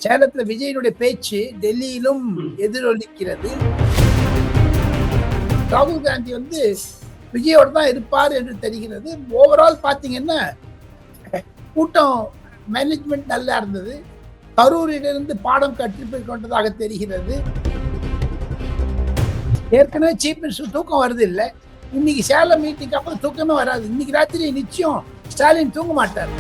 சேலத்துல விஜயனுடைய பேச்சு டெல்லியிலும் எதிரொலிக்கிறது. ராகுல் காந்தி வந்து விஜயோட தான் இருப்பார் என்று தெரிகிறது. ஓவரால் பாத்தீங்கன்னா கூட்டம் மேனேஜ்மெண்ட் நல்லா இருந்தது. கரூரிலிருந்து பாடம் கற்றுக் கொண்டதாக தெரிகிறது. ஏற்கனவே சீஃப் மினிஸ்டர் தூக்கம் வருது இல்லை, இன்னைக்கு சேலம் மீட்டிங் அப்புறம் தூக்கமே வராது. இன்னைக்கு ராத்திரி நிச்சயம் ஸ்டாலின் தூங்க மாட்டார்.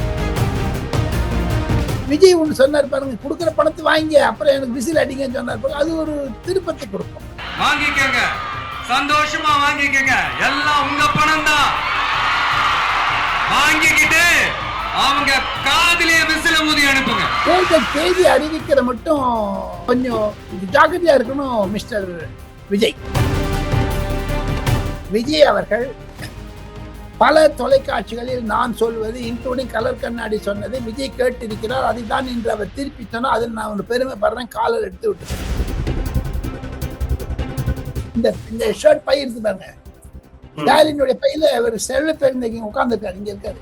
விஜய் ஒன்று சொன்னார் பாருங்க, கொடுக்குற பணத்தை வாங்கி அப்புறம் எனக்கு விசில் அடிங்கன்னு சொன்னார் பாருங்க, அது ஒரு திருப்பத்தை கொடுக்கும். வாங்கிக்கங்க, சந்தோஷமா வாங்கிக்கங்க, எல்லாம் உங்க பணம் தான். வாங்கிக்கிட்டு அவங்க காதிலே விசில ஊதி அனுப்புங்க. தேர்தல் தேதி அறிவிக்கிற மட்டும் கொஞ்சம் ஜாக்கிரதையா இருக்கணும் மிஸ்டர் விஜய். விஜய் அவர்கள் பல தொலைக்காட்சிகளில் நான் சொல்வது, இன்க்ளூடிங் கலர் கண்ணாடி சொன்னது விஜய் கேட்டிருக்கிறார். அதுதான் இன்று அவர் திருப்பி சொன்னார். அதில் நான் ஒரு பெருமைப்படுறேன். காலர் எடுத்து விட்டு இந்த ஷர்ட் பை இருக்கு பாருங்க, ஸ்டாலினுடைய பையில ஒரு செல்ல பேர் உட்கார்ந்துருக்காரு, இங்க இருக்காரு.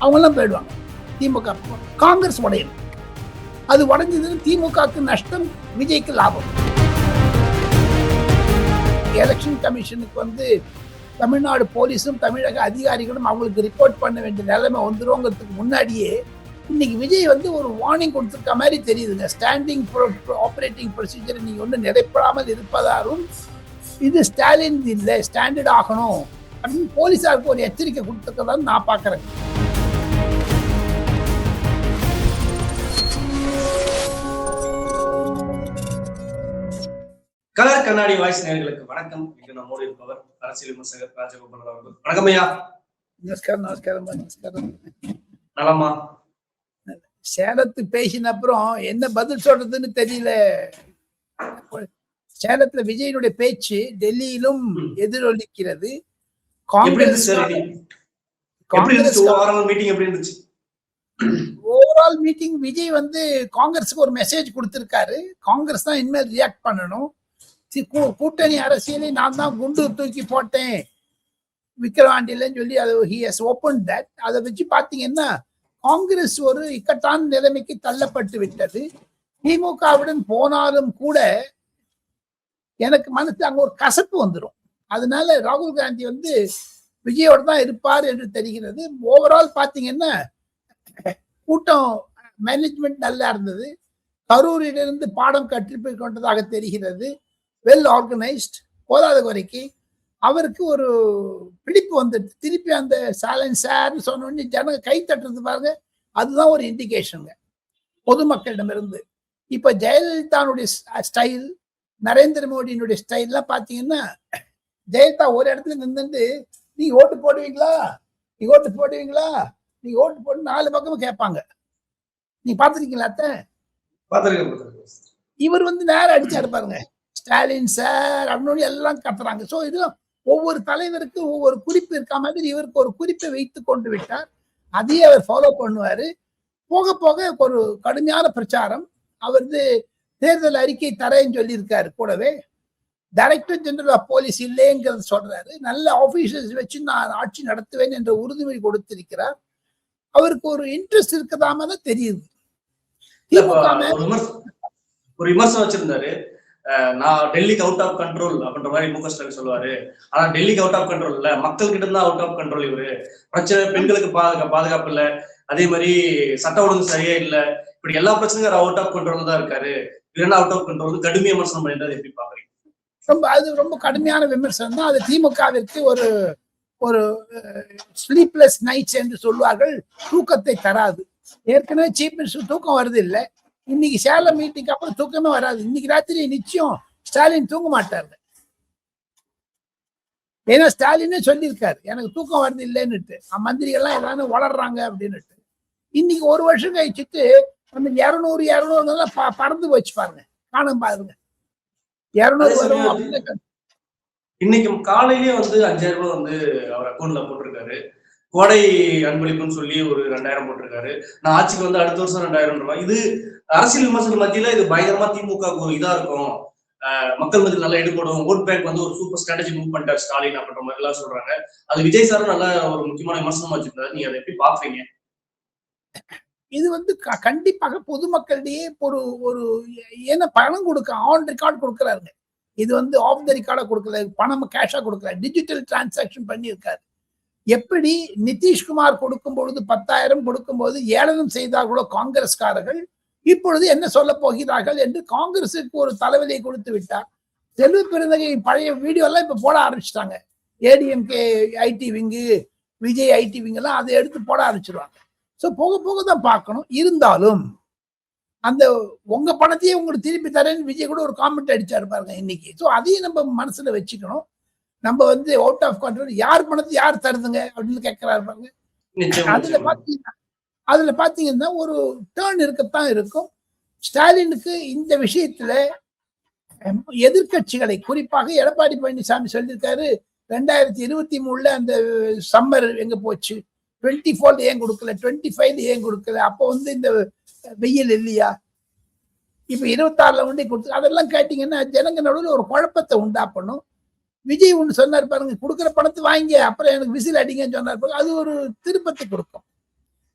அவங்க எல்லாம் போயிடுவாங்க. திமுக காங்கிரஸ் உடையும். அது உடைஞ்சதுன்னு திமுகக்கு நஷ்டம், விஜய்க்கு லாபம். எலெக்ஷன் கமிஷனுக்கு வந்து தமிழ்நாடு போலீஸும் தமிழக அதிகாரிகளும் அவங்களுக்கு ரிப்போர்ட் பண்ண வேண்டிய நிலைமை வந்துருங்கிறதுக்கு முன்னாடியே இன்னைக்கு விஜய் வந்து ஒரு வார்னிங் கொடுத்துருக்க மாதிரி தெரியுதுங்க. ஸ்டாண்டிங் ஆப்ரேட்டிங் ப்ரொசீஜர் நீங்க ஒன்றும் நிறைப்படாமல் இருப்பதாலும் இது ஸ்டாலின் இல்லை, ஸ்டாண்டர்ட் ஆகணும் அப்படின்னு போலீஸாருக்கு ஒரு எச்சரிக்கை கொடுத்துருக்கதான் நான் பார்க்குறேன். கலர் கண்ணாடி வாய்ஸ் நேயர்களுக்கு வணக்கம். இன்று நம்மோடு இருப்பவர் அரசியல் விமர்சகர் ராஜகோபால் அவர்கள். வணக்கம் ஐயா. நமஸ்காரம். நமஸ்காரம். நமஸ்காரம். நலமா? சேலத்து பேசின அப்புறம் என்ன பதில் சொல்றதுன்னு தெரியல. சேலத்துல விஜயனுடைய பேச்சு டெல்லியிலும் எதிரொலிக்கிறது. ஓவரால் மீட்டிங் விஜய் வந்து காங்கிரஸுக்கு ஒரு மெசேஜ் கொடுத்திருக்காரு. காங்கிரஸ் தான் இனிமேல் ரியாக்ட் பண்ணணும். கூட்டணி அரசியலை நான் தான் குண்டு தூக்கி போட்டேன் விக்கிரவாண்டிலன்னு சொல்லி அது he has opened that. அதை வச்சு பாத்தீங்கன்னா காங்கிரஸ் ஒரு இக்கட்டான நிலைமைக்கு தள்ளப்பட்டு விட்டது. திமுகவுடன் போனாலும் கூட எனக்கு மனசு அங்க ஒரு கசப்பு வந்துடும். அதனால ராகுல் காந்தி வந்து விஜயோட தான் இருப்பார் என்று தெரிகிறது. ஓவரால் பாத்தீங்கன்னா கூட்டம் மேனேஜ்மெண்ட் நல்லா இருந்தது. கரூரிலிருந்து பாடம் கற்றுக் கொண்டதாக தெரிகிறது. Well organised. போதாத குறைக்கு அவருக்கு ஒரு பிடிப்பு வந்துட்டு திருப்பி அந்த சார்னு சொன்னோடனே ஜனங்க கை தட்டுறது பாருங்க, அதுதான் ஒரு இண்டிகேஷனுங்க பொதுமக்களிடமிருந்து. இப்ப ஜெயலலிதாவுடைய ஸ்டைல், நரேந்திர மோடியினுடைய ஸ்டைல்லாம் பாத்தீங்கன்னா, ஜெயலலிதா ஒரு இடத்துல நின்று நீ ஓட்டு போடுவீங்களா, நீ ஓட்டு போடுவீங்களா, நீ ஓட்டு போட்டு 4 பக்கமும் கேட்பாங்க. நீ பாத்துருக்கீங்களா? இவர் வந்து நேரம் அடிச்சாரு பாருங்க, ஸ்டாலின் சார் அப்படின்னு எல்லாம் கத்துறாங்க. ஸோ இதெல்லாம் ஒவ்வொரு தலைவருக்கும் ஒவ்வொரு குறிப்பு இருக்க மாதிரி இவருக்கு ஒரு குறிப்பை வைத்து கொண்டு விட்டார். அதையே அவர் ஃபாலோ பண்ணுவாரு. போக போக ஒரு கடுமையான பிரச்சாரம். அவர் வந்து தேர்தல் அறிக்கை தரேன்னு சொல்லியிருக்காரு. கூடவே டைரக்டர் ஜெனரல் ஆஃப் போலீஸ் இல்லைங்கிறது சொல்றாரு. நல்ல ஆபீசர்ஸ் வச்சு நான் ஆட்சி நடத்துவேன் என்ற உறுதிமொழி கொடுத்திருக்கிறார். அவருக்கு ஒரு இன்ட்ரெஸ்ட் இருக்கதாம தான் தெரியுது. ஒரு விமர்சனம் வச்சிருந்தாரு, நான் டெல்லிக்கு அவுட் ஆஃப் கண்ட்ரோல் அப்படின்ற மாதிரி முக ஸ்டாலின் சொல்லுவாரு. ஆனா டெல்லிக்கு அவுட் ஆஃப் கண்ட்ரோல் இல்ல, மக்கள் கிட்ட இருந்தா அவுட் ஆஃப் கண்ட்ரோல். இவரு பிரச்சனை, பெண்களுக்கு பாதுகாப்பு இல்ல, அதே மாதிரி சட்ட ஒழுங்கு சரியா இல்ல, இப்படி எல்லா பிரச்சனையும் அவுட் ஆஃப் கண்ட்ரோல் தான் இருக்காரு. இவரெல்லாம் அவுட் ஆஃப் கண்ட்ரோல் கடுமையா விமர்சனம் பண்ணிட்டு எப்படி பாக்குறீங்க? அது ரொம்ப கடுமையான விமர்சனம் தான். அது திமுகவிற்கு ஒரு ஒரு ஸ்லீப்லெஸ் நைட்ஸ் என்று சொல்வார்கள், தூக்கத்தை தராது. ஏற்கனவே சீஃப் மினிஸ்டர் தூக்கம் வருது இல்லை, இன்னைக்கு சேலம் மீட்டிங் அப்புறம் தூக்கமே வராது. இன்னைக்கு ராத்திரி நிச்சயம் ஸ்டாலின் தூங்க மாட்டாரு. ஏன்னா ஸ்டாலினே சொல்லியிருக்காரு எனக்கு தூக்கம் வருது இல்லைன்னுட்டு, மந்திரிகள்லாம் எல்லாரும் வளர்றாங்க அப்படின்னுட்டு. இன்னைக்கு ஒரு வருஷம் கழிச்சுட்டு அந்த 200 பறந்து போச்சு பாருங்க, காணும் பாருங்க. 200 வரும் அப்படின்னு. இன்னைக்கு காலையிலேயே வந்து 5000 ரூபாய் வந்து அவர் அக்கௌண்ட்ல போட்டிருக்காரு. கோடை அன்பளிப்புன்னு சொல்லி ஒரு 2000 போட்டிருக்காரு. நான் ஆட்சிக்கு வந்து அடுத்த வருஷம் 2000 ரூபாய். இது அரசியல் விமர்சனம் மத்தியில இது பயங்கரமா திமுக ஒரு இதா இருக்கும், மக்கள் மத்தியில் நல்லா ஈடுபடும், ஓட் பேங்க் வந்து ஒரு சூப்பர் ஸ்ட்ராட்டஜி மூவ் பண்ணிட்டார் ஸ்டாலின் அப்படின்ற மாதிரி எல்லாம் சொல்றாங்க. அது விஜய் சாரும் நல்ல ஒரு முக்கியமான விமர்சனமா வச்சிருந்தாரு. நீங்க அதை எப்படி பாக்குறீங்க? இது வந்து கண்டிப்பாக பொதுமக்களிடையே ஒரு ஒரு ஏன்னா பணம் கொடுக்க ஆன் ரெக்கார்ட் கொடுக்குறாருங்க. இது வந்து ஆஃப் த ரெக்கார்டா கொடுக்கல, பணம் கேஷா கொடுக்கல, டிஜிட்டல் டிரான்சாக்ஷன் பண்ணியிருக்காரு. எப்படி நிதிஷ்குமார் கொடுக்கும் பொழுது 10,000 கொடுக்கும்போது ஏளனம் செய்தார்களோ காங்கிரஸ்காரர்கள், இப்பொழுது என்ன சொல்ல போகிறார்கள் என்று காங்கிரசுக்கு ஒரு தலைவலியை கொடுத்து விட்டார். செல்வ பெருந்தகை பழைய வீடியோ எல்லாம் இப்ப போட ஆரம்பிச்சிட்டாங்க. ADMK ID wing, Vijay IT wing எல்லாம் அதை எடுத்து போட ஆரம்பிச்சிருவாங்க. ஸோ போக போக தான் பார்க்கணும். இருந்தாலும் அந்த உங்க பணத்தையே உங்களுக்கு திருப்பி தரேன்னு விஜய் கூட ஒரு காமெண்ட் அடிச்சாரு பாருங்க இன்னைக்கு. ஸோ அதையும் நம்ம மனசுல வச்சுக்கணும். நம்ம வந்து அவுட் ஆஃப் கண்ட்ரோல், யார் பணத்தை யார் தருதுங்க அப்படின்னு கேட்கிறாரு பாருங்க. அதுல பாத்தீங்கன்னா ஒரு டேர்ன் இருக்கத்தான் இருக்கும். ஸ்டாலினுக்கு இந்த விஷயத்துல எதிர்கட்சிகளை, குறிப்பாக எடப்பாடி பழனிசாமி சொல்லியிருக்காரு, 2023 அந்த சம்மர் எங்க போச்சு, 24 ஏன் கொடுக்கல, 25 ஏன் கொடுக்கல, அப்போ வந்து இந்த வெயில் இல்லையா, இப்ப 26 கொண்டே கொடுத்து, அதெல்லாம் கேட்டீங்கன்னா ஜனங்க நடுவில் ஒரு குழப்பத்தை உண்டாப்பணும். விஜய் ஒன்று சொன்னார் பாருங்க, கொடுக்குற பணத்தை வாங்கி அப்புறம் எனக்கு விசில் அடிங்கன்னு சொன்னார் பாருங்க, அது ஒரு திருப்பத்தை கொடுக்கும்.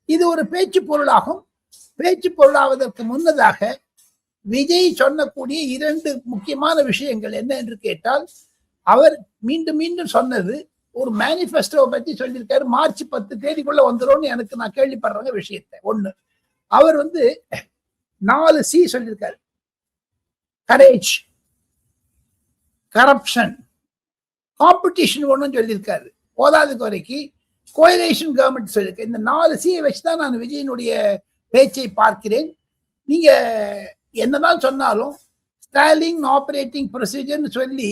இது ஒரு பேச்சு பொருளாகும். பேச்சு பொருளாவதற்கு முன்னதாக விஜய் சொன்னக்கூடிய 2 முக்கியமான விஷயங்கள் என்ன என்று கேட்டால், அவர் மீண்டும் மீண்டும் சொன்னது ஒரு மேனிஃபெஸ்டோவை பத்தி சொல்லியிருக்காரு. மார்ச் 10 தேதிக்குள்ள வந்துடும் எனக்கு நான் கேள்விப்படுற விஷயத்தை. ஒண்ணு, அவர் வந்து 4 C சொல்லியிருக்காரு. கரேஜ், கரப்ஷன், காம்படிஷன் ஒன்றும் சொல்லியிருக்காரு. போதாதுக்கு வரைக்கும் கோயலேஷன் கவர்மெண்ட் சொல்லியிருக்காரு. இந்த 4 C வச்சுதான் நான் விஜயனுடைய பேச்சை பார்க்கிறேன். நீங்க என்னதான் சொன்னாலும் ஸ்டாலின் ஆபரேட்டிங் ப்ரொசீஜர்னு சொல்லி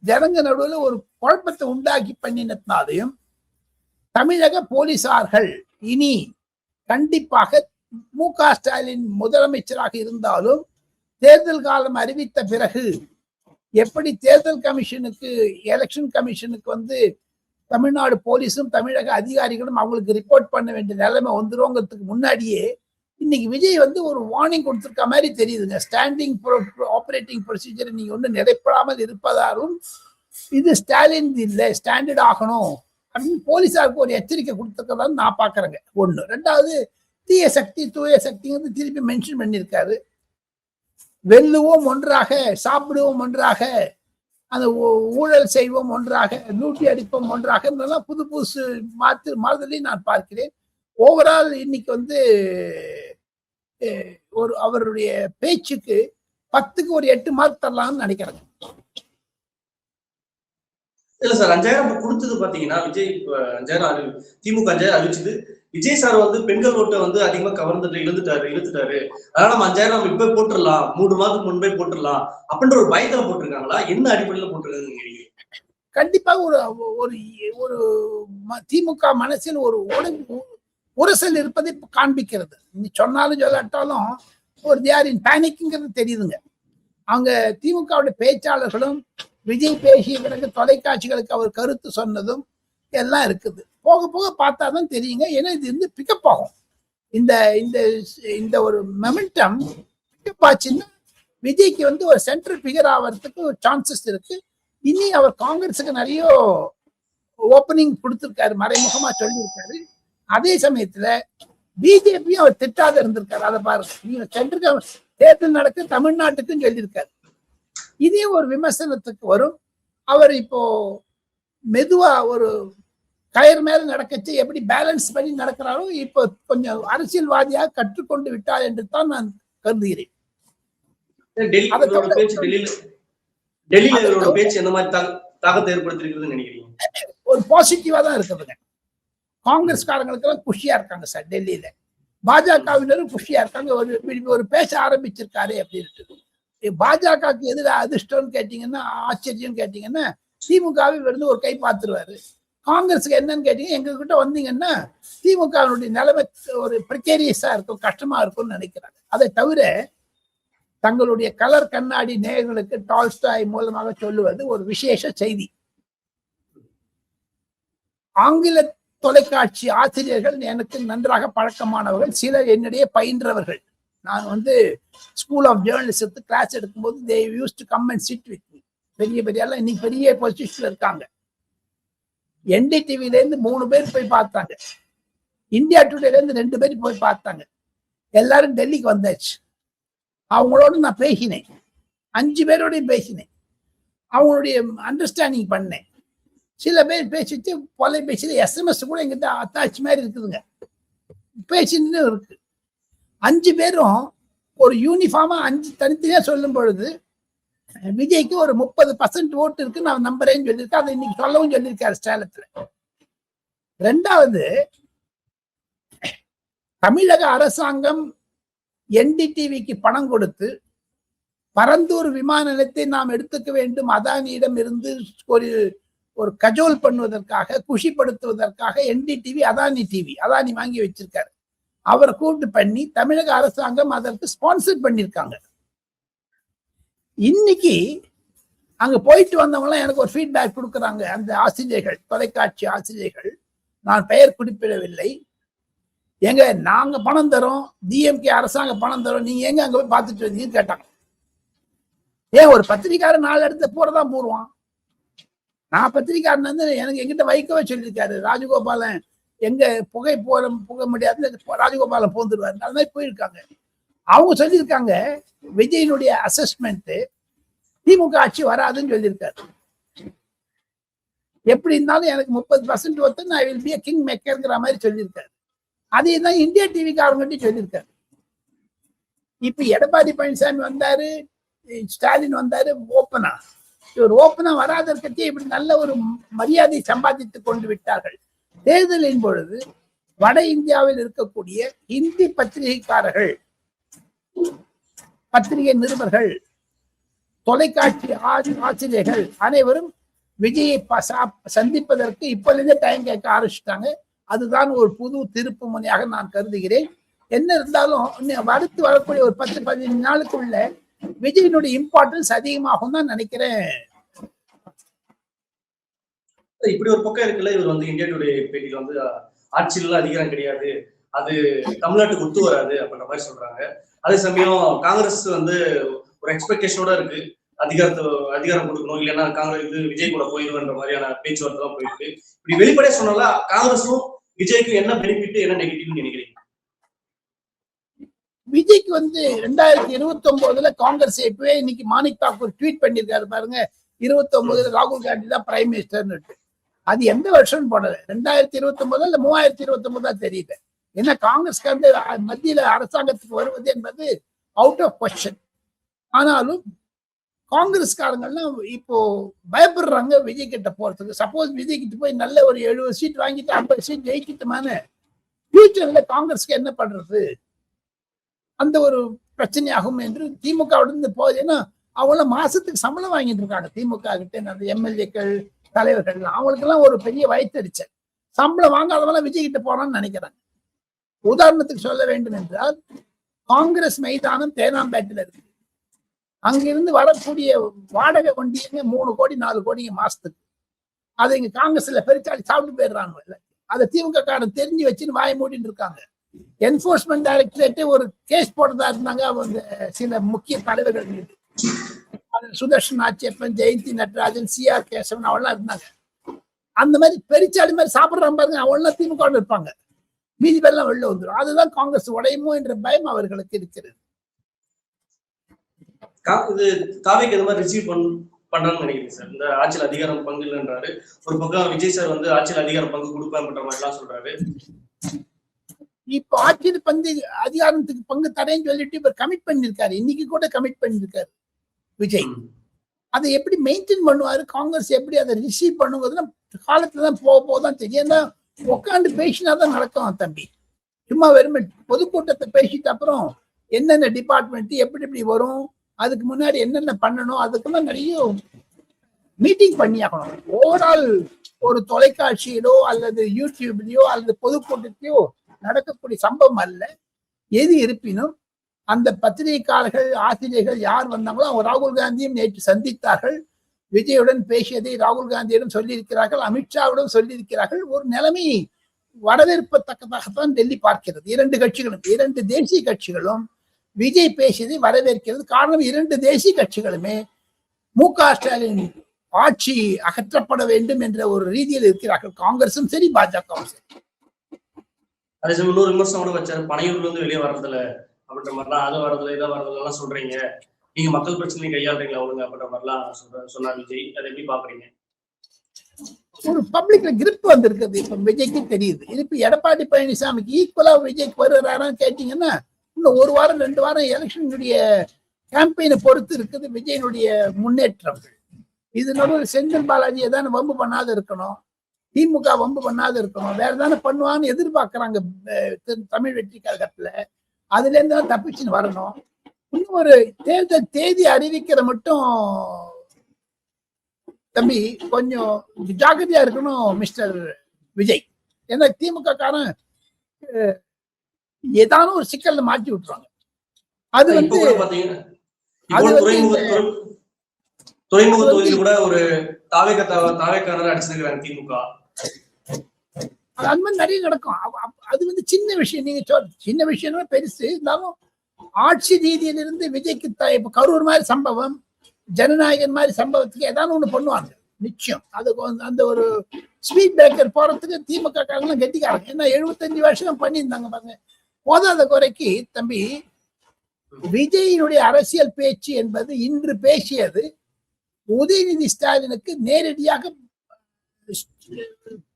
ஜனங்க நடுவில் ஒரு குழப்பத்தை உண்டாக்கி பண்ணினதுனாலையும், தமிழக போலீசார்கள் இனி கண்டிப்பாக மு.க. ஸ்டாலின் முதலமைச்சராக இருந்தாலும் தேர்தல் காலம் அறிவித்த பிறகு எப்படி தேர்தல் கமிஷனுக்கு, எலெக்ஷன் கமிஷனுக்கு வந்து தமிழ்நாடு போலீஸும் தமிழக அதிகாரிகளும் அவங்களுக்கு ரிப்போர்ட் பண்ண வேண்டிய நிலைமை வந்துருங்கிறதுக்கு முன்னாடியே இன்னைக்கு விஜய் வந்து ஒரு வார்னிங் கொடுத்திருக்க மாதிரி தெரியுதுங்க. ஸ்டாண்டிங் ஆபரேட்டிங் ப்ரொசீஜர் நீங்க ஒன்றும் நிலைப்படாமல் இருப்பதாலும் இது ஸ்டாலின் இல்லை, ஸ்டாண்டர்ட் ஆகணும் அப்படின்னு போலீஸாருக்கு ஒரு எச்சரிக்கை கொடுத்துருக்கதான் நான் பாக்குறேங்க. ஒண்ணு. ரெண்டாவது, தீய சக்தி தூய சக்திங்கிறது திருப்பி மென்ஷன் பண்ணியிருக்காரு. வெல்லுவோம் ஒன்றாக, சாப்பிடுவோம் ஒன்றாக, அந்த ஊழல் செய்வோம் ஒன்றாக, லூட்டி அடிப்போம் ஒன்றாக, புது புதுசு மாறுதலையும் நான் பார்க்கிறேன். ஓவரால் இன்னைக்கு வந்து ஒரு அவருடைய பேச்சுக்கு 10க்கு ஒரு 8 மார்க் தரலாம்னு நினைக்கிறேன். இல்ல சார், 5000 கொடுத்தது பாத்தீங்கன்னா விஜய் 5000 திமுக 5000 அறிவிச்சது. விஜய் சார் வந்து பெண்கள் ஓட்டை வந்து அதிகமா கவர்ந்துட்டு இழுத்துட்டாரு. அதனால நம்ம 5000 நம்ம இப்ப போட்டுடலாம், 3 மாதத்துக்கு முன்பே போட்டுடலாம் அப்படின்ற ஒரு பயத்துல போட்டிருக்காங்களா? என்ன அடிப்படையில போட்டிருக்காங்க? கண்டிப்பாக ஒரு ஒரு திமுக மனசில் ஒரு உரசல் இருப்பதை காண்பிக்கிறது. நீ சொன்னாலும் சொல்லாட்டாலும் ஒரு தியாரின் பேனிக்ங்கிறது தெரியுதுங்க. அவங்க திமுகவுடைய பேச்சாளர்களும் விஜய் பேசிய பிறகு தொலைக்காட்சிகளுக்கு அவர் கருத்து சொன்னதும் எல்லாம் இருக்குது. போக போக பார்த்தாதான் தெரியுங்க. ஏன்னா இது வந்து பிக்கப் ஆகும். இந்த இந்த இந்த ஒரு மொமெண்டம் பிக்கப் ஆச்சுன்னா விஜய்க்கு வந்து ஒரு சென்ட்ரல் ஃபிகர் ஆகிறதுக்கு சான்சஸ் இருக்கு. இனி அவர் காங்கிரஸுக்கு நிறைய ஓப்பனிங் கொடுத்திருக்காரு, மறைமுகமா சொல்லியிருக்காரு. அதே சமயத்துல பிஜேபியும் அவர் திட்டாத இருந்திருக்காரு. அதை பாருங்க, நீங்க சென்ட்ரல் தேர்தல் நடக்க தமிழ்நாட்டுக்கும் சொல்லியிருக்காரு. இதே ஒரு விமர்சனத்துக்கு வரும். அவர் இப்போ மெதுவா ஒரு கயிறு மேல நடக்கச்சு எப்படி பேலன்ஸ் பண்ணி நடக்கிறாரோ இப்போ கொஞ்சம் அரசியல்வாதியாக கற்றுக்கொண்டு விட்டார் என்று தான் நான் கருதுகிறேன். ஒரு பாசிட்டிவா தான் இருக்குதுங்க. காங்கிரஸ்காரங்களுக்கு எல்லாம் குஷியா இருக்காங்க சார். டெல்லியில பாஜகவினரும் குஷியா இருக்காங்க. ஒரு பேச ஆரம்பிச்சிருக்காரு அப்படின்னு. பாஜகவுக்கு எதிராக அதிர்ஷ்டம்னு கேட்டீங்கன்னா, ஆச்சரியம் கேட்டீங்கன்னா, திமுகவை வந்து ஒரு கை பார்த்துருவாரு. காங்கிரஸுக்கு என்னன்னு கேட்டீங்க, எங்க கிட்ட வந்தீங்கன்னா திமுகவினுடைய நிலைமை ஒரு பிரிகேரியஸா இருக்கும், கஷ்டமா இருக்கும்னு நினைக்கிறாங்க. அதை தவிர தங்களுடைய கலர் கண்ணாடி நேயர்களுக்கு டால்ஸ்டாய் மூலமாக சொல்லுவது ஒரு விசேஷ செய்தி. ஆங்கில தொலைக்காட்சி ஆசிரியர்கள் எனக்கு நன்றாக பழக்கமானவர்கள், சிலர் என்னிடையே பயின்றவர்கள். நான் வந்து ஸ்கூல் ஆஃப் ஜேர்னலிசத்துக்கு கிளாஸ் எடுக்கும்போது they used to come and sit with me. பெரிய எல்லாம் இன்னைக்கு பெரிய பொசிஷன்ல இருக்காங்க. NDTV இருந்து 3 பேர் போய் பார்த்தாங்க, இந்தியா டுடேல இருந்து 2 பேர் போய் பார்த்தாங்க. எல்லாரும் டெல்லிக்கு வந்தாச்சு. அவங்களோட நான் பேசினேன், 5 பேரோடையும் பேசினேன், அவங்களுடைய அண்டர்ஸ்டாண்டிங் பண்ணேன். சில பேர் பேசிட்டு தொலைபேசியில் SMS கூட எங்கிட்ட அத்தாட்சி மாதிரி இருக்குதுங்க, பேசின்னு இருக்கு. 5 பேரும் ஒரு யூனிஃபார்மா 5 தனித்தனியா சொல்லும் பொழுது விஜய்க்கு ஒரு 30% ஓட்டு இருக்கு நான் நம்புறேன்னு சொல்லியிருக்கேன். அதை இன்னைக்கு சொல்லவும் சொல்லியிருக்காரு ஸ்டாலத்துல. 2வது, தமிழக அரசாங்கம் NDTVக்கு பணம் கொடுத்து பரந்தூர் விமான நிலையத்தை நாம் எடுத்துக்க வேண்டும், அதானியிடம் இருந்து ஒரு கஜோல் பண்ணுவதற்காக, குஷிப்படுத்துவதற்காக NDTV அதானி வாங்கி வச்சிருக்காரு. அவரை கூப்பிட்டு பண்ணி தமிழக அரசாங்கம் அதற்கு ஸ்பான்சர் பண்ணிருக்காங்க. இன்னைக்கு அங்க போயிட்டு வந்தவங்க எனக்கு ஒரு ஃபீட்பேக் கொடுக்குறாங்க. அந்த ஆசிரியர்கள், தொலைக்காட்சி ஆசிரியர்கள், நான் பெயர் குறிப்பிடவில்லை, எங்க நாங்க பணம் தரோம், DMK அரசாங்கம் பணம் தரோம், நீங்க எங்க அங்க போய் பார்த்துட்டு வந்தீங்கன்னு கேட்டாங்க. ஏன் ஒரு பத்திரிக்காரன் 4 இடத்துல போறதான் போடுவான். நான் பத்திரிக்காரன் வந்து எனக்கு எங்கிட்ட வைக்கவே சொல்லியிருக்காரு ராஜகோபாலன், எங்க புக முடியாது, ராஜகோபாலன் போந்துருவாரு, அது மாதிரி போயிருக்காங்க. அவங்க சொல்லியிருக்காங்க விஜயனுடைய அசஸ்மெண்ட் திமுக ஆட்சி வராதுன்னு சொல்லியிருக்காரு. எப்படி இருந்தாலும் எனக்கு 30% ஒருத்தர் நான் வில் பி a கிங் மேக்கர்ங்கிற மாதிரி சொல்லியிருக்காரு. அதே தான் இந்தியா டிவிக்காரங்கிட்டையும் சொல்லியிருக்காரு. இப்ப எடப்பாடி பழனிசாமி வந்தாரு, ஸ்டாலின் வந்தாரு, ஓப்பனா இவர் ஓப்பனா வராதற்கே இப்படி நல்ல ஒரு மரியாதை சம்பாதித்துக் கொண்டு விட்டார்கள். தேர்தலின் பொழுது வட இந்தியாவில் இருக்கக்கூடிய இந்தி பத்திரிகைக்காரர்கள், பத்திரிகை நிருபர்கள், தொலைக்காட்சி ஆசிரியர்கள் அனைவரும் விஜயை சந்திப்பதற்கு இப்பொழுதே டைம் கேட்க ஆரம்பிச்சுட்டாங்க. அதுதான் ஒரு புது திருப்பு முனையாக நான் கருதுகிறேன். என்ன இருந்தாலும் அடுத்து வரக்கூடிய ஒரு 10-15 நாளுக்குள்ள விஜயனுடைய இம்பார்ட்டன்ஸ் அதிகமாகும் தான் நினைக்கிறேன். இப்படி ஒரு பக்கம் இருக்குல்ல, இவர் வந்து இந்தியா டுடே பேட்டியில வந்து ஆட்சியில அதிகாரம் கிடையாது, அது தமிழ்நாட்டுக்கு ஒத்து வராது அப்படின்ற மாதிரி சொல்றாங்க. அதே சமயம் காங்கிரஸ் வந்து ஒரு எக்ஸ்பெக்டேஷனோட இருக்கு, அதிகாரம் கொடுக்கணும், இல்லைன்னா காங்கிரஸ் இது விஜய் கூட போயிடுன்ற மாதிரியான பேச்சுவார்த்தை தான் போயிருக்கு. இப்படி வெளிப்படையா சொன்னால காங்கிரஸும் விஜய்க்கு என்ன பெனிஃபிட், என்ன நெகட்டிவ் நினைக்கிறீங்க? விஜய்க்கு வந்து 2029 காங்கிரஸ் இப்பவே இன்னைக்கு மாணிக் தாக்கூர் ட்வீட் பண்ணிருக்காரு பாருங்க, 29 ராகுல் காந்தி தான் பிரைம் மினிஸ்டர்னு. அது எந்த வருஷம் போனது, 2029 இல்ல 3029 தெரியல. ஏன்னா காங்கிரஸ் மத்தியில அரசாங்கத்துக்கு வருவது என்பது அவுட் ஆஃப் கொஸ்டின். ஆனாலும் காங்கிரஸ்காரங்கள்லாம் இப்போ பயப்படுறாங்க விஜய் கிட்ட போறதுக்கு. சப்போஸ் விஜய் கிட்ட போய் நல்ல ஒரு 70 சீட் வாங்கிட்டு 50 சீட் ஜெயிக்கிட்டுமான ஃபியூச்சர்ல காங்கிரஸ்க்கு என்ன பண்றது, அந்த ஒரு பிரச்சனையாகும் என்று திமுகவுடன் போகுது. ஏன்னா அவங்க மாசத்துக்கு சம்பளம் வாங்கிட்டு இருக்காங்க திமுக கிட்ட, அந்த எம்எல்ஏக்கள் தலைவர்கள் அவங்களுக்கு எல்லாம் ஒரு பெரிய வயிற்றுச்சல். சம்பளம் வாங்காதவங்க விஜய் கிட்ட போறான்னு நினைக்கிறாங்க. உதாரணத்துக்கு சொல்ல வேண்டும் என்றால், காங்கிரஸ் மைதானம் தேனாம்பேட்டில் இருக்கு. அங்கிருந்து வரக்கூடிய வாடகை வண்டிங்க 3 கோடி 4 கோடிங்க மாசத்துக்கு. அதை இங்க காங்கிரஸ்ல பெருச்சாடி சாப்பிட்டு போயிடுறாங்க. அதை திமுக காரன் தெரிஞ்சு வச்சுன்னு வாய மூடிட்டு இருக்காங்க. என்போர்ஸ்மெண்ட் டைரக்டரேட்டே ஒரு கேஸ் போட்டதா இருந்தாங்க அவங்க சில முக்கிய தலைவர்கள் மீது. சுதர்ஷன் ஆட்சியப்பன், ஜெயந்தி நட்ராஜன், CR கேசவன் அவெல்லாம் இருந்தாங்க. அந்த மாதிரி பெருச்சாடி மாதிரி சாப்பிடுறாங்க பாருங்க, அவெல்லாம் திமுக இருப்பாங்க, மீதி பேர்லாம் வெளில வந்துடும். அதுதான் காங்கிரஸ் உடையுமோ என்ற பயம் அவர்களுக்கு இருக்கிறது. இது தாவேக்கு இது மாதிரி ரிசீவ் பண்றான்னு நினைக்கிறேன் சார். இந்த ஆட்சியில் அதிகாரம் பங்கு இல்லைன்றாரு. ஒரு பக்கம் விஜய் சார் வந்து ஆட்சியில் அதிகாரம் பங்கு கொடுப்பேன்ற மாதிரி எல்லாம் சொல்றாரு. இப்போ ஆட்சியில் அதிகாரத்துக்கு பங்கு தரேன்னு சொல்லிட்டு இப்ப கமிட் பண்ணிருக்காரு. இன்னைக்கு கூட கமிட் பண்ணிருக்காரு விஜய். அதை எப்படி மெயின்டைன் பண்ணுவாரு, காங்கிரஸ் எப்படி அதை ரிசீவ் பண்ணுவதுன்னா காலத்துலதான் போதான் தெரியும். ஏன்னா உட்காந்து பேசினாதான் நடக்கும் தம்பி. சும்மா வெறுமை பொதுக்கூட்டத்தை பேசிட்டு அப்புறம் என்னென்ன டிபார்ட்மெண்ட் எப்படி எப்படி வரும், அதுக்கு முன்னாடி என்னென்ன பண்ணணும், அதுக்கெல்லாம் நிறைய மீட்டிங் பண்ணியாகணும். ஓவரால் ஒரு தொலைக்காட்சியிலோ அல்லது யூடியூப்லயோ அல்லது பொதுக்கூட்டத்திலயோ நடக்கக்கூடிய சம்பவம் அல்ல. எது இருப்பினும் அந்த பத்திரிகையாளர்கள், ஆசிரியர்கள் யார் வந்தாங்களோ அவங்க ராகுல் காந்தியும் நேற்று சந்தித்தார்கள். விஜயுடன் பேசியதை ராகுல் காந்தியிடம் சொல்லியிருக்கிறார்கள், அமித்ஷாவிடம் சொல்லியிருக்கிறார்கள். ஒரு நிலைமை வரவேற்பத்தக்கதாகத்தான் டெல்லி பார்க்கிறது. 2 கட்சிகளும், 2 தேசிய கட்சிகளும் விஜய் பேசியதை வரவேற்கிறது. காரணம், 2 தேசிய கட்சிகளுமே மு.க. ஸ்டாலின் ஆட்சி அகற்றப்பட வேண்டும் என்ற ஒரு ரீதியில் இருக்கிறார்கள். காங்கிரசும் சரி, பாஜகவும் சரி. அதே சமயம் இன்னொரு விமர்சனம் கூட வச்சாரு, பனையூர்ல இருந்து வெளியே வர்றதில்ல அப்படின்ற மாதிரிலாம், அது வரதில்ல இதை வரதில்ல எல்லாம் சொல்றீங்க, நீங்க மக்கள் பிரச்சனையை கையாளுறீங்களா ஒழுங்கு அப்படின்ற மாதிரிலாம் சொன்னார் விஜய். அதை எப்படி பாக்குறீங்க? ஒரு பப்ளிக்ல கிரிப் வந்திருக்குது இப்ப விஜய்க்கு தெரியுது. இப்ப எடப்பாடி பழனிசாமிக்கு ஈக்குவலா விஜய்க்கு வருகிறாரான்னு கேட்டீங்கன்னா இன்னும் ஒரு வாரம் 2 வாரம் எலெக்ஷனுடைய கேம்பெயினை பொறுத்து இருக்குது விஜயனுடைய முன்னேற்றம். இது நடுவில் செந்தில் பாலாஜி ஏதான வம்பு பண்ணாத இருக்கணும், திமுக வம்பு பண்ணாத இருக்கணும், வேற ஏதானே பண்ணுவான்னு எதிர்பார்க்கறாங்க தமிழ் வெற்றி கழகத்துல. அதுல இருந்து தான் தப்பிச்சுன்னு வரணும். இன்னும் ஒரு தேர்தல் தேதி அறிவிக்கிற மட்டும் தம்பி கொஞ்சம் ஜாக்கிரதையா இருக்கணும் மிஸ்டர் விஜய். ஏன்னா திமுக காரன் ஏதானும் ஒரு சிக்கல்ல மாட்டி விட்டுருவாங்க. அது வந்து துறைமுக தொகுதியில் கூட ஒரு தாவேக்காரர் அடிச்சிருக்கிறாங்க திமுக. அது மாதிரி நிறைய நடக்கும். அது வந்து சின்ன விஷயம். நீங்க சின்ன விஷயம் பெருசு இருந்தாலும் ஆட்சி ரீதியிலிருந்து விஜய்க்கு இப்ப கரூர் மாதிரி சம்பவம், ஜனநாயகன் மாதிரி சம்பவத்துக்கு ஏதாவது ஒண்ணு பண்ணுவாங்க நிச்சயம். அதுக்கு அந்த ஒரு ஸ்பீட் பிரேக்கர் போறதுக்கு திமுக காரங்களாம் கெட்டிக்காரங்க. ஏன்னா 75 வருஷம் பண்ணியிருந்தாங்க பாருங்க. போதாத குறைக்கு தம்பி விஜயினுடைய அரசியல் பேச்சு என்பது இன்று பேசியது உதயநிதி ஸ்டாலினுக்கு நேரடியாக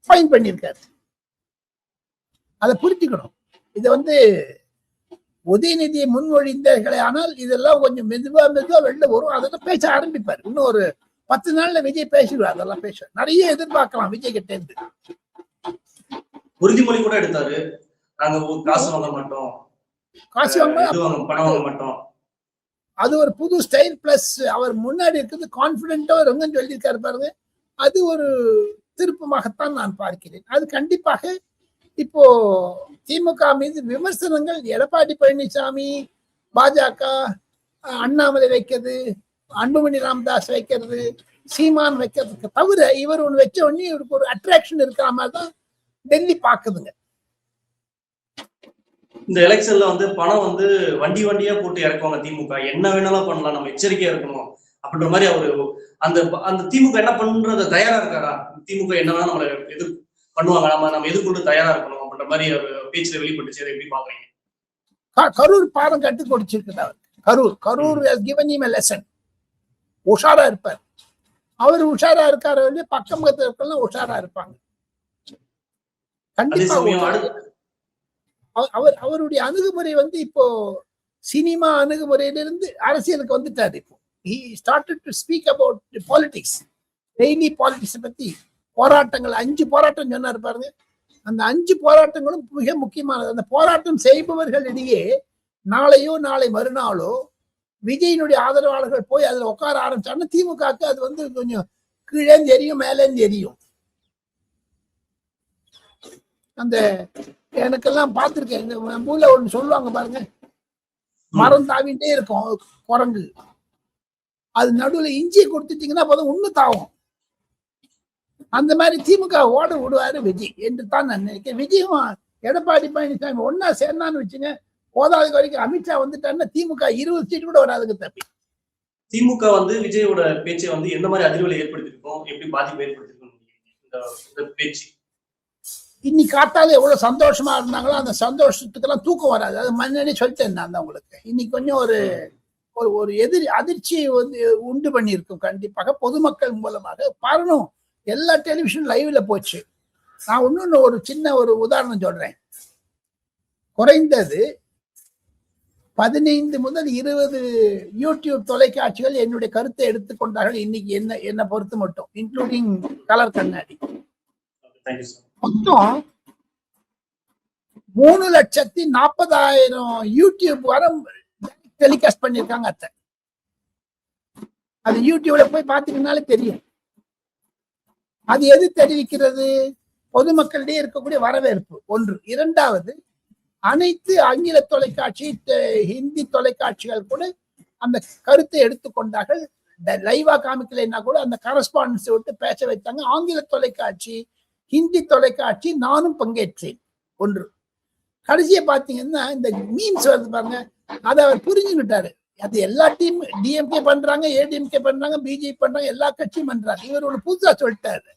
ஃபைன் பண்ணியிருக்காரு. அதை புரிஞ்சுக்கணும். இதை வந்து உதயநிதியை முன்மொழிந்தார்களே, ஆனால் இதெல்லாம் கொஞ்சம் மெதுவா வெளில வரும். அதெல்லாம் பேச ஆரம்பிப்பார். இன்னும் ஒரு 10 நாள்ல விஜய் பேசிடுவார். அதெல்லாம் பேச நிறைய எதிர்பார்க்கலாம் விஜய் கிட்ட இருந்து. உறுதிமொழி கூட எடுத்தாரு, நாங்க காசு வாங்க மாட்டோம், காசு பணம் வாங்க மாட்டோம். அது ஒரு புது ஸ்டைல். பிளஸ் அவர் முன்னாடி இருக்கிறது கான்பிடென்ட்டா ரங்கன்னு சொல்லியிருக்காரு பாருங்க. அது ஒரு திருப்பமாகத்தான் நான் பார்க்கிறேன். அது கண்டிப்பாக இப்போ திமுக மீது விமர்சனங்கள் எடப்பாடி பழனிசாமி, பாஜக, அண்ணாமலை வைக்கிறது, அன்புமணி ராமதாஸ் வைக்கிறது, சீமான் வைக்கிறதுக்கு தவிர இவர் ஒண்ணு வச்ச உடனே இவருக்கு ஒரு அட்ராக்ஷன் இருக்கிற மாதிரி தான் டெல்லி பாக்குதுங்க. இந்த எலெக்ஷன்ல வந்து பணம் வந்து வண்டியா போட்டு இறக்குவாங்க திமுக. என்ன வேணாலும் பண்ணலாம், நம்ம எச்சரிக்கையா இருக்கணும் அப்படின்ற மாதிரி அவரு அந்த திமுக என்ன பண்றது தயாரா இருக்காரா? திமுக என்னன்னா நம்மளை பண்ணுவாங்க, நம்ம எதிர்கொண்டு தயாரா இருக்கணும் அப்படின்ற மாதிரி அவர் பேச்சுல வெளிப்பட்டுச்சு. அதை எப்படி பாக்குறீங்க? கரூர் பாடம் கட்டு கொடுச்சிருக்கு. Karur has given him a lesson. உஷாரா இருப்பார். அவர் உஷாரா இருக்காரு, பக்கம் பக்கத்துல உஷாரா இருப்பாங்க. கண்டிப்பா அவருடைய அணுகுமுறை வந்து இப்போ சினிமா அணுகுமுறையிலிருந்து அரசியலுக்கு வந்துட்டாரு. இப்போ he started to speak about politics, daily politics பத்தி. போராட்டங்கள் 5 போராட்டம் சொன்னார் பாருங்க. அந்த 5 போராட்டங்களும் மிக முக்கியமானது. அந்த போராட்டம் செய்பவர்களிடையே நாளையோ நாளை மறுநாளோ விஜயினுடைய ஆதரவாளர்கள் போய் அதுல உட்கார ஆரம்பிச்சாங்கன்னா திமுகவுக்கு அது வந்து கொஞ்சம் கீழே தெரியும், மேலே தெரியும். அந்த எனக்கெல்லாம் பார்த்திருக்கேன். இந்த ஊர்ல ஒண்ணு சொல்லுவாங்க பாருங்க, மரம் தாவிட்டே இருக்கும் குரங்கு. அது நடுவுல இஞ்சியை கொடுத்துட்டீங்கன்னா போதும் இன்னும் தாவும். அந்த மாதிரி திமுக ஓட விடுவாரு விஜய் என்று தான் நான் நினைக்கிறேன். விஜயும் எடப்பாடி பழனிசாமி ஒன்னா சேர்ந்தான்னு வச்சுங்க, போதாத வரைக்கும் அமித்ஷா வந்துட்டாருன்னா திமுக 20 சீட் கூட வராதுங்க தம்பி. திமுக வந்து விஜயோட பேச்சை வந்து எந்த மாதிரி அதிர்வலை ஏற்படுத்திருக்கோம், எப்படி பாதிப்பு ஏற்படுத்திருக்கோம் இந்த பேச்சு? இன்னைக்கு காத்தால எவ்வளவு சந்தோஷமா இருந்தாங்களோ அந்த சந்தோஷத்துக்கெல்லாம் தூக்கம் வராது. அது முன்னாடியே சொல்லிட்டேன் நான் தான் உங்களுக்கு. இன்னைக்கு கொஞ்சம் ஒரு அதிர்ச்சி வந்து உண்டு பண்ணியிருக்கும் கண்டிப்பாக பொதுமக்கள் மூலமாக. பாருணும், எல்லா டெலிவிஷன் லைவ்ல போச்சு. நான் இன்னொன்னு ஒரு சின்ன ஒரு உதாரணம் சொல்றேன். குறைந்தது 15 முதல் 20 யூடியூப் தொலைக்காட்சிகள் என்னுடைய கருத்தை எடுத்துக்கொண்டார்கள் இன்னைக்கு என்ன பொறுத்து மட்டும், இன்க்ளூடிங் கலர் கண்ணாடி. மொத்தம் 3,40,000 யூடியூப் வர டெலிகாஸ்ட் பண்ணிருக்காங்க. அது யூடியூப்ல போய் பாத்தீங்கன்னாலே தெரியும். அது எது தெரிவிக்கிறது? பொதுமக்களிடையே இருக்கக்கூடிய வரவேற்பு ஒன்று. இரண்டாவது, அனைத்து ஆங்கில தொலைக்காட்சி, ஹிந்தி தொலைக்காட்சிகள் கூட அந்த கருத்தை எடுத்துக்கொண்டார்கள். லைவா காமிக்கலைன்னா கூட அந்த கரஸ்பாண்டன்ஸ் விட்டு பேச வைத்தாங்க. ஆங்கில தொலைக்காட்சி, ஹிந்தி தொலைக்காட்சி நானும் பங்கேற்றேன். ஒன்று. கடைசியை பாத்தீங்கன்னா இந்த மீம்ஸ் வருது பாருங்க, அதை அவர் புரிஞ்சுக்கிட்டாரு. அது எல்லா டீம் டிஎம்கே பண்றாங்க, ஏடிஎம்கே பண்றாங்க, பிஜேபி பண்றாங்க, எல்லா கட்சியும் பண்றாங்க. இவர் ஒரு புதுசா சொல்லிட்டாரு,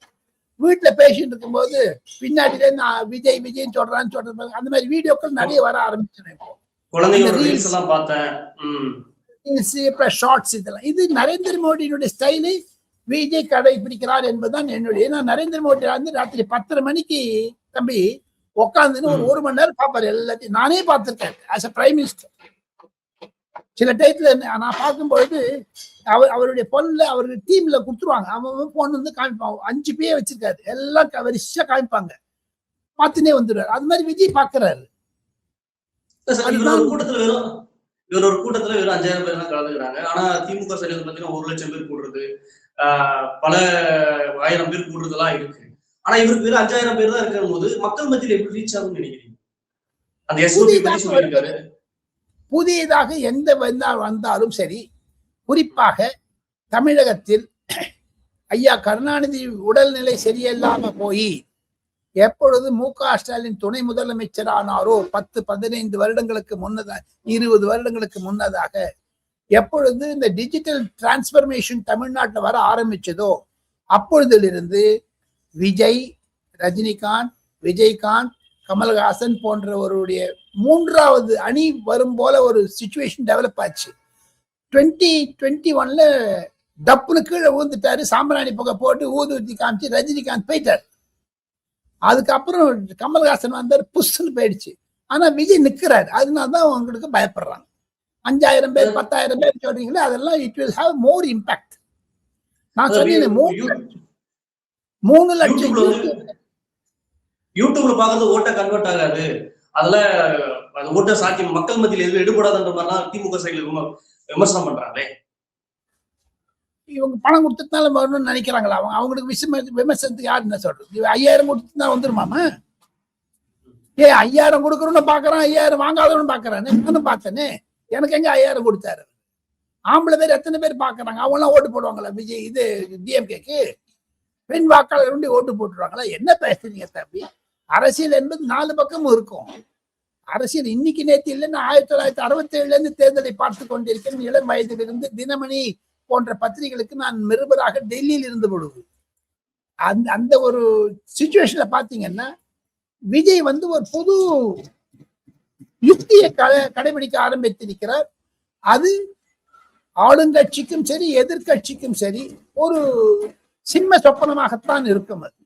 வீட்டுல பேசிட்டு இருக்கும்போது பின்னாடியில நான் விஜய் விஜய்ன்னு சொல்றது அந்த மாதிரி வீடியோக்கள் நிறைய வர ஆரம்பிச்சிடும். குழந்தைகளோட ரீல்ஸ் எல்லாம் பார்த்தேன். ஷார்ட்ஸ் இதெல்லாம் இது நரேந்திர மோடியினுடைய ஸ்டைலை விஜய் கடைபிடிக்கிறார் என்பதுதான் என்னுடைய. ஏன்னா நரேந்திர மோடி வந்து ராத்திரி 10:30 மணிக்கு தம்பி உட்காந்துன்னு ஒரு மணி நேரம் பார்ப்பாரு எல்லாத்தையும். நானே பார்த்திருக்கேன் ஆஸ் அ பிரைம் மினிஸ்டர். சில டைத்துல நான் பார்க்கும்பொழுது அவருடைய பொண்ணுல அவருக்கு டீம்ல கொடுத்துருவாங்க. அவன் பொண்ணு வந்து காமிப்பாங்க. 5 பேர் வச்சிருக்காரு, எல்லாம் வரிசையா காமிப்பாங்க, பார்த்துனே வந்துடுறாரு. அது மாதிரி விஜய் பாக்குறாரு. இவர் ஒரு கூட்டத்துல வெறும் 5000 பேர் தான் கலந்துக்கிறாங்க. ஆனா திமுக சைடுல பாத்தீங்கன்னா 1,00,000 பேர் கூடுறது, பல 1000 பேர் கூடுறதெல்லாம் இருக்கு. ஆனா இவருக்கு வெறும் 5000 பேர் தான் இருக்கும் போது மக்கள் மத்தியில் எப்படி ரீச் ஆகும்னு நினைக்கிறீங்க? அந்த எஸ்ஓபி பத்தி சொல்லியிருக்காரு. புதியதாக எந்த வந்தாலும் சரி, குறிப்பாக தமிழகத்தில் ஐயா கருணாநிதி உடல்நிலை சரியில்லாம போய் எப்பொழுது மு.க. ஸ்டாலின் துணை முதலமைச்சர் ஆனாரோ 10-15 வருடங்களுக்கு முன்னதாக, 20 வருடங்களுக்கு முன்னதாக, எப்பொழுது இந்த டிஜிட்டல் டிரான்ஸ்பர்மேஷன் தமிழ்நாட்டில் வர ஆரம்பிச்சதோ அப்பொழுதிலிருந்து விஜய், ரஜினிகாந்த், விஜயகாந்த், கமல்ஹாசன் போன்றவருடைய 3வது அணி வரும் போல ஒரு சிச்சுவேஷன் டெவலப் ஆச்சு. 2021 டப்புனு கீழே ஊந்துட்டாரு, சாம்பிராணி புகை போட்டு ஊதுவத்தி காமிச்சு ரஜினிகாந்த் போயிட்டார். அதுக்கப்புறம் கமல்ஹாசன் வந்தார், புஷ்ன்னு போயிடுச்சு. ஆனா விஜய் நிக்கிறாரு. அதனாலதான் உங்களுக்கு பயப்படுறாங்க. 5000 பேர் 10,000 பேர் சொல்றீங்களே, அதெல்லாம் it will have more impact. நான் சொன்னேன் 3 லட்சம் யூடியூப்ல பாக்குறது ஓட்ட கன்வெர்ட் ஆகாது. அதுல அந்த ஓட்ட சாத்தியம் மக்கள் மத்தியில் எதுவும் எடுபடாதுன்ற மாதிரிலாம் திமுக சைடுல விமர்சனம் பண்றாங்களே. இவங்க பணம் கொடுத்ததுனால வரணும்னு நினைக்கிறாங்களா? அவங்களுக்கு விமர்சனத்துக்கு யாரு என்ன சொல்றது? 5000 கொடுத்துதான் வந்துருமாமா? 5000 கொடுக்கணும்னு பாக்குறான், 5000 வாங்காதவனு பாக்குறானே. நானும் பார்த்தேனே, எனக்கு எங்க 5000 கொடுத்தாரு? ஆம்பளை பேர் எத்தனை பேர் பாக்குறாங்க? அவங்க எல்லாம் ஓட்டு போடுவாங்களா விஜய் இது டிஎம்கேக்கு? பெண் வாக்காளர் ஒண்டி ஓட்டு போட்டுருவாங்களா? என்ன பேசுறீங்க தம்பி? அரசியல் என்பது 4 பக்கமும் இருக்கும். அரசியல் இன்னைக்கு நேற்று இல்லைன்னு 1967 இருந்து தேர்தலை பார்த்து கொண்டிருக்கிறேன். இளம் வயதிலிருந்து தினமணி போன்ற பத்திரிகைகளுக்கு நான் நிருபராக டெல்லியில் இருந்து பொழுது அந்த ஒரு சிச்சுவேஷன்ல பாத்தீங்கன்னா விஜய் வந்து ஒரு புது யுக்தியை கடைபிடிக்க ஆரம்பித்திருக்கிறார். அது ஆளுங்கட்சிக்கும் சரி எதிர்கட்சிக்கும் சரி ஒரு சிம்ம சொப்பனமாகத்தான் இருக்கும். அது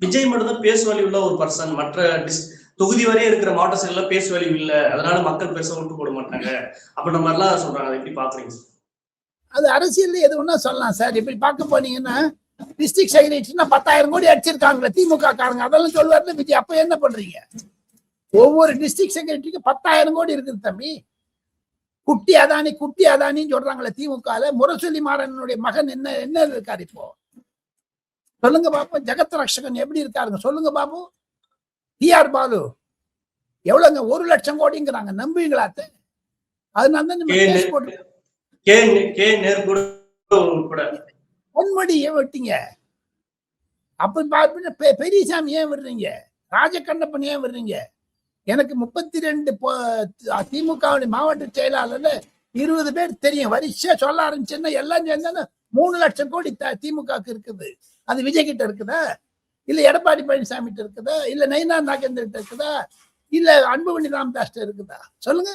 விஜய் மட்டும் தான் பேசு வழி உள்ள ஒரு பர்சன். மற்ற தொகுதி வரையே இருக்கிற மாவட்ட சைடுல பேசு வழி இல்லை, அதனால மக்கள் பேச விட்டு போட மாட்டாங்க அப்படின்ற மாதிரிலாம் சொல்றாங்க. அதை எப்படி பாக்குறீங்க? அது அரசியல் எது ஒண்ணா சொல்லலாம் சார். இப்படி பார்க்க போனீங்கன்னா டிஸ்ட்ரிக்ட் செக்ரட்டரினா 10,000 கோடி அடிச்சிருக்காங்க திமுக காரங்க, அதெல்லாம் சொல்லுவாருல விஜய். அப்ப என்ன பண்றீங்க? ஒவ்வொரு டிஸ்ட்ரிக்ட் செக்ரட்டரிக்கு 10,000 கோடி இருக்குது தம்பி. குட்டி அதானின்னு சொல்றாங்களே திமுக. முரசொலி மாறனுடைய மகன் என்ன இருக்காரு இப்போ? சொல்லுங்க பாப்போம். ஜெகத் ரக்ஷகன் எப்படி இருக்காருங்க சொல்லுங்க பாப்போம். டிஆர் பாலு எவ்வளவுங்க? 1 லட்சம் கோடிங்கிறாங்க. நம்புவீங்களா? அதனால தான் பொன்முடி ஏன் விட்டீங்க? அப்ப பெரியசாமி ஏன் விடுறீங்க? ராஜகண்ணப்பன் ஏன் விடுறீங்க? எனக்கு 32 திமுக மாவட்ட செயலாளர்ல 20 பேர் தெரியும். வரிசையா சொல்ல ஆரம்பிச்சுன்னா எல்லாம் சேர்ந்தாலும் 3 லட்சம் கோடி திமுக இருக்குது. அது விஜய் கிட்ட இருக்குதா? இல்ல எடப்பாடி பழனிசாமி கிட்ட இருக்குதா? இல்ல நயினா நாகேந்திர கிட்ட இருக்குதா? இல்ல அன்புமணி ராமதாஸ் இருக்குதா? சொல்லுங்க.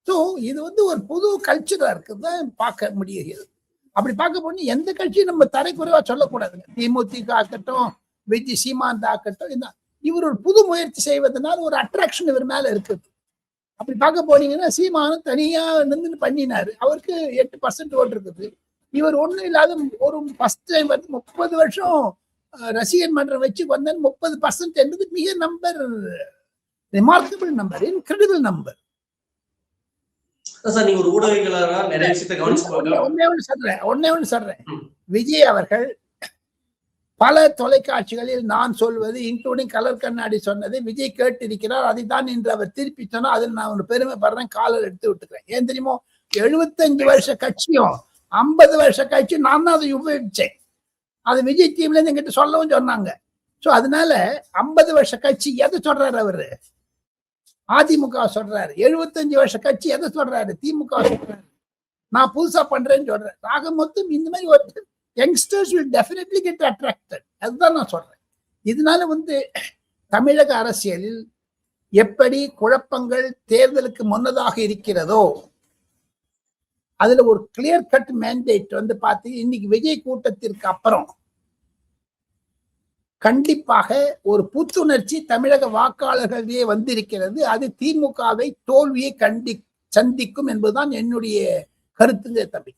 ஸோ இது வந்து ஒரு புது கல்ச்சரா இருக்குதான் பார்க்க முடியுது. அப்படி பார்க்க போனா எந்த கட்சியும் நம்ம தரைக்குறைவா சொல்லக்கூடாதுங்க. திமுக ஆக்கட்டும், விஜய் சீமாந்த ஆக்கட்டும், இவர் ஒரு புது முயற்சி செய்வதனால ஒரு அட்ராக்ஷன் இவர் மேல இருக்குது. அப்படி பார்க்க போனீங்கன்னா சீமானும் தனியா நின்று பண்ணினாரு. அவருக்கு 8% ஓட்டு இருக்குது. இவர் ஒண்ணும் இல்லாத ஒரு ஃபர்ஸ்ட் டைம் வந்து 30 வருஷம் ரசிகன் மன்றம் வச்சு வந்த 30% என்பது மிக number, remarkable number, incredible number. நீங்க ஒரு ஊடகங்களா நிறைய விஷயத்தை கவனிச்சு ஒன்னே ஒண்ணு சொல்றேன். விஜய் அவர்கள் பல தொலைக்காட்சிகளில் நான் சொல்வது இன்க்ளூடிங் கலர் கண்ணாடி சொன்னதை விஜய் கேட்டிருக்கிறார். அதை தான் இன்று அவர் திருப்பி சொன்னா அதில் நான் ஒரு பெருமைப்படுறேன். காலர் எடுத்து விட்டுக்கிறேன். ஏன் தெரியுமோ? 75 வருஷ கட்சியும் 50 வருஷ கட்சியும் நான் தான் அதை உபயோகிச்சேன். அது விஜய் டீம்ல இருந்து என்கிட்ட சொல்லவும் சொன்னாங்க. சோ அதனால 50 வருஷ கட்சி எதை சொல்றாரு அவரு? அதிமுக சொல்றாரு. 75 வருஷ கட்சி எதை சொல்றாரு? திமுக சொல்றாரு. நான் புதுசா பண்றேன்னு சொல்றேன். ஆக மொத்தம் இந்த மாதிரி youngsters will definitely get attracted. அதுதான் நான் சொல்றேன். இதனால தமிழக அரசியலில் எப்படி குழப்பங்கள் தேர்தலுக்கு முன்னதாக இருக்கிறதோ அதுல ஒரு கிளியர் கட் மேண்டேட் பார்த்து இன்னைக்கு விஜய் கூட்டத்திற்கு அப்புறம் கண்டிப்பாக ஒரு புத்துணர்ச்சி தமிழக வாக்காளர்களே வந்திருக்கிறது. அது திமுகவை தோல்வியை சந்திக்கும் என்பதுதான் என்னுடைய கருத்துங்க தம்பி.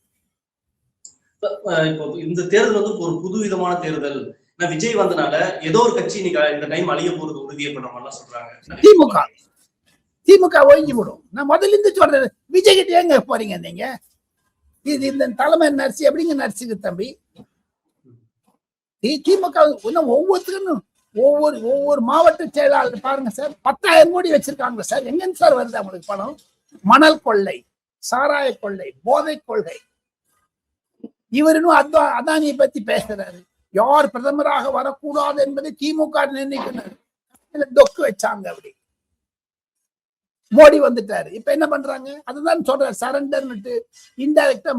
இப்போ இந்த தேர்தல் ஒரு புது விதமான தேர்தல். விஜய் வந்தனால ஏதோ ஒரு கட்சி இந்த டைம் அழிய போறது உறுதியை பண்ண மாதிரி சொல்றாங்க. திமுக ஒழிஞ்சு விடும். நான் முதல்ல இருந்து சொல்றேன், விஜய் கிட்ட எங்க போறீங்க நீங்க? இது இந்த தலைமை நர்சி எப்படிங்க நர்சிக்கு தம்பி? திமுக ஒவ்வொருத்தரும் ஒவ்வொரு மாவட்ட செயலாளர் பாருங்க சார், 10,000 கோடி வச்சிருக்காங்க சார். எங்கன்னு சார் வருது அவங்களுக்கு பணம்? மணல் கொள்ளை, சாராய கொள்ளை, போதை கொள்கை. இவர் இன்னும் அதானியை பத்தி பேசுறாரு. யார் பிரதமராக வரக்கூடாது என்பதை திமுக நிர்ணயிக்கிறார். டொக்கு வச்சாங்க. அப்படி மோடி வந்துட்டாரு. இப்ப என்ன பண்றாங்க? அதுதான் சொல்றாரு, சரண்டர்னுட்டு. இன்டைரக்டா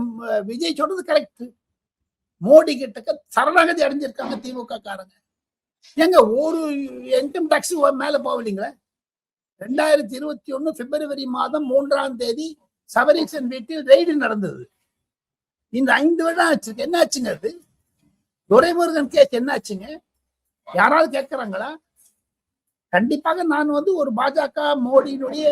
விஜய் சொல்றது கரெக்ட். மோடி கிட்ட சரணாகதி அடைஞ்சிருக்காங்க திமுக காரங்க. எங்க ஒரு இன்கம் டாக்ஸ் மேல போகலீங்களா? 2021 பிப்ரவரி மாதம் 3ஆம் தேதி சபரீசன் வீட்டில் ரெய்டு நடந்தது. இந்த 5 வருடம் ஆச்சு. என்ன ஆச்சுங்க? அது துரைமுருகன் கேஸ் என்ன ஆச்சுங்க? யாராவது கேட்கிறாங்களா? கண்டிப்பாக நான் ஒரு பாஜக மோடியினுடைய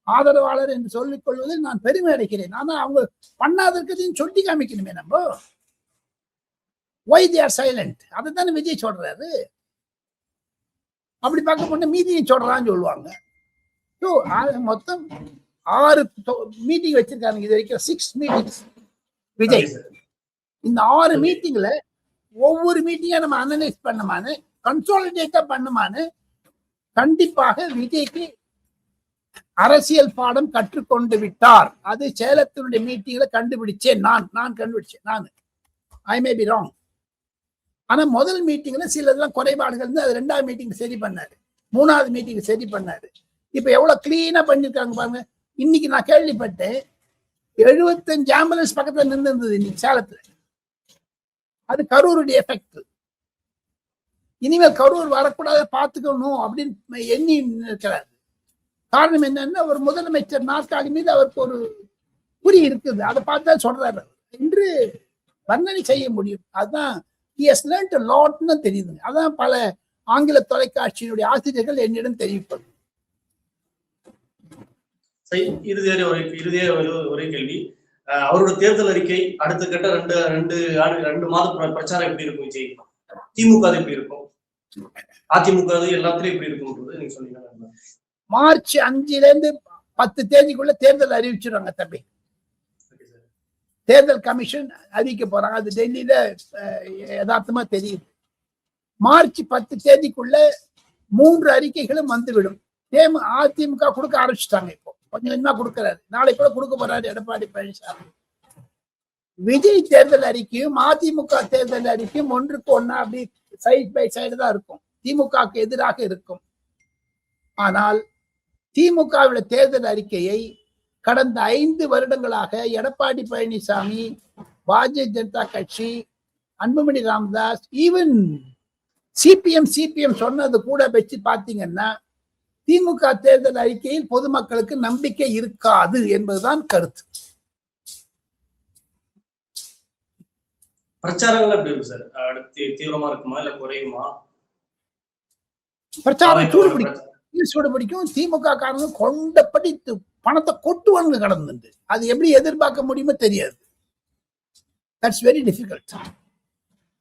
ஆதரவாளர் என்று சொல்லிக் கொள்வதில் நான் பெருமை அடைகிறேன். ஆனா அவங்க பண்ணாதற்கதையும் சொல்லி காமிக்கணுமே நம்ம. Why they are silent? அதுதானே விஜய் சொல்றாரு. அப்படி பார்க்க போனா மீதியும் சொல்றான்னு சொல்லுவாங்க. மொத்தம் 6 மீட்டிங் வச்சிருக்காங்க. இது வரைக்கும் 6 மீட்டிங்ஸ் விஜய். இந்த 6 மீட்டிங்ல ஒவ்வொரு மீட்டிங்கா நம்ம அனலைஸ் பண்ணமானு, கன்சாலிடேட்டா பண்ணமானு, கண்டிப்பாக விஜய்க்கு அரசியல் பாடம் கற்றுக்கொண்டு விட்டார். அது சேலத்தினுடைய மீட்டிங்ல கண்டுபிடிச்சேன். நான் கண்டுபிடிச்சேன். ஐ மே பி ராங். ஆனா முதல் மீட்டிங்ல சிலதெல்லாம் குறைபாடுகள் இருந்து அது 2ஆவது மீட்டிங் சரி பண்ணாரு, 3ஆவது மீட்டிங் சரி பண்ணாரு. இப்ப எவ்வளவு கிளீனா பண்ணிருக்காங்க பாருங்க. இன்னைக்கு நான் கேள்விப்பட்டேன் 75 ஆம்புலன்ஸ் பக்கத்துல நின்று இருந்தது இன்னைக்கு சேலத்துல. அது கரூருடைய எஃபெக்ட். இனிமேல் கரூர் வரக்கூடாத பாத்துக்கணும் அப்படின்னு எண்ணி இருக்கிறார். காரணம் என்னன்னா, ஒரு முதலமைச்சர் நாற்காலி மீது அவருக்கு ஒரு குறி இருக்குது. அதை பார்த்தா சொல்றாரு என்று வர்ணனை செய்ய முடியும். அதுதான் he has learned a lot-னு தெரியுதுங்க. அதான் பல ஆங்கில தொலைக்காட்சியினுடைய ஆசிரியர்கள் என்னிடம் தெரிவிப்பது. இறுதியாக ஒரே கேள்வி. அவரோட தேர்தல் அறிக்கை அடுத்த கட்ட 2 மாத பிரச்சாரம் எப்படி இருக்கும் விஜய்? திமுக எப்படி இருக்கும்? அதிமுக எல்லாத்திலும் எப்படி இருக்கும் நீங்க சொன்னீங்க. மார்ச் 5 10 தேதிக்குள்ள தேர்தல் அறிவிச்சிருவாங்க தம்பி. தேர்தல் கமிஷன் அறிவிக்க போறாங்க. அது டெல்லியில யதார்த்தமா தெரியுது. மார்ச் 10 தேதிக்குள்ள 3 அறிக்கைகளும் வந்துவிடும். அதிமுக கொடுக்க ஆரம்பிச்சுட்டாங்க. இப்போ கொஞ்சம் கொஞ்சமா கொடுக்கிறாரு. நாளைக்கு கூட கொடுக்க போறாரு எடப்பாடி பழனிசாமி. விஜய் தேர்தல் அறிக்கையும் அதிமுக தேர்தல் அறிக்கையும் ஒன்றுக்கு ஒன்னா அப்படி சைட் பை சைடு தான் இருக்கும். திமுகவுக்கு எதிராக இருக்கும். ஆனால் திமுகவுடைய தேர்தல் அறிக்கையை கடந்த 5 வருடங்களாக எடப்பாடி பழனிசாமி, பாரதிய ஜனதா கட்சி, அன்புமணி ராமதாஸ், ஈவன் சிபிஎம் சொன்னது கூட வச்சு பாத்தீங்கன்னா திமுக தேர்தல் அறிக்கையில் பொதுமக்களுக்கு நம்பிக்கை இருக்காது என்பதுதான் கருத்து. பிரச்சாரங்கள் எப்படி இருக்கு சார்? அடுத்து தீவிரமா இருக்குமா இல்ல குறையுமா? பிரச்சாரம் சூடு பிடிக்கும். திமுக காரங்க கொண்டபடி பணத்தை கொட்டுவாங்க கடந்து. அது எப்படி எதிர்பார்க்க முடியுமோ தெரியாது. That's very difficult.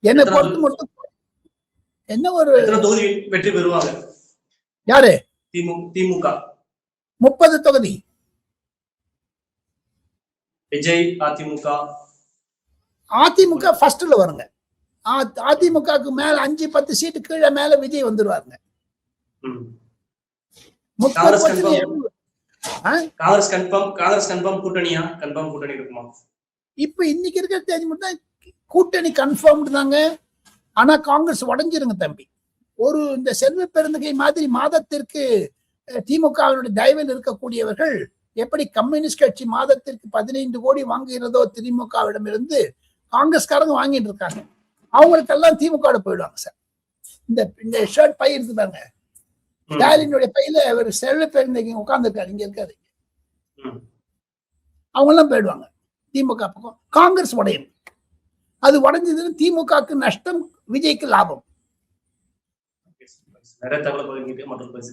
என்ன பொறுத்து மட்டும் என்ன ஒரு தொகுதி வெற்றி பெறுவாங்க யாரு? திமுக 30 தொகுதி. விஜய் அதிமுக ஃபர்ஸ்ட்ல வருங்க. அதிமுகக்கு மேல 5-10 சீட்டு கீழே மேல விஜய் வந்துருவாருங்க. இப்ப இன்னைக்கு இருக்கிற தேதி மட்டும் கூட்டணி கன்ஃபார்ம் தாங்க. ஆனா காங்கிரஸ் உடைஞ்சிருங்க தம்பி. இந்த செல்வ பெருந்தகை மாதிரி மாதத்திற்கு திமுகவினுடைய தயவில் இருக்கக்கூடியவர்கள் எப்படி கம்யூனிஸ்ட் கட்சி மாதத்திற்கு 15 கோடி வாங்குகிறதோ திமுகவிடம் இருந்து, காங்கிரஸ்காரங்க வாங்கிட்டு இருக்காங்க. அவங்களுக்கெல்லாம் திமுக போயிடுவாங்க சார். இந்த ஷர்ட் பை இருக்கு பாருங்க, ஸ்டாலினுடைய பையில ஒரு செல்வ பேருந்து உட்கார்ந்துருக்காரு, இங்க இருக்காரு. அவங்க எல்லாம் போயிடுவாங்க திமுக பக்கம். காங்கிரஸ் உடையும். அது உடைஞ்சதுன்னு திமுகவுக்கு நஷ்டம், விஜய்க்கு லாபம். நிறைய தகவல் பகிர்ந்துட்டு மற்றும் பேசி